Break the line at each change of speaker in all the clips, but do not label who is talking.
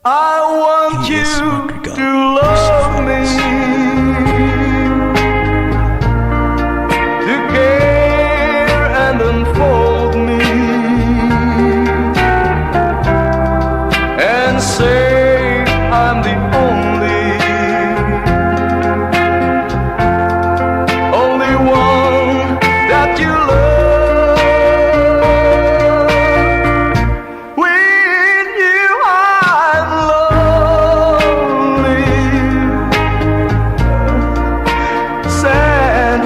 I want
He is
you
Rodrigo.
to love me, to care and unfold me, and say I'm the only one that you love. With you I'm lonely, sad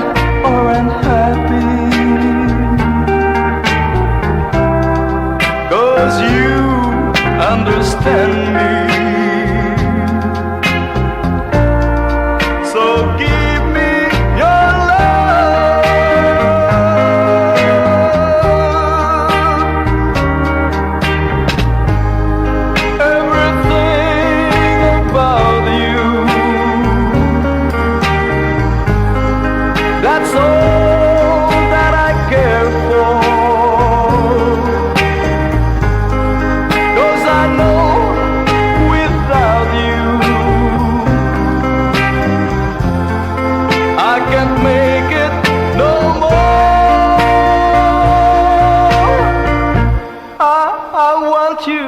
or unhappy, 'cause you understand me. So give me your love. Everything about you, that's all that I care for. 'Cause I know without you I can't make it no more. I want you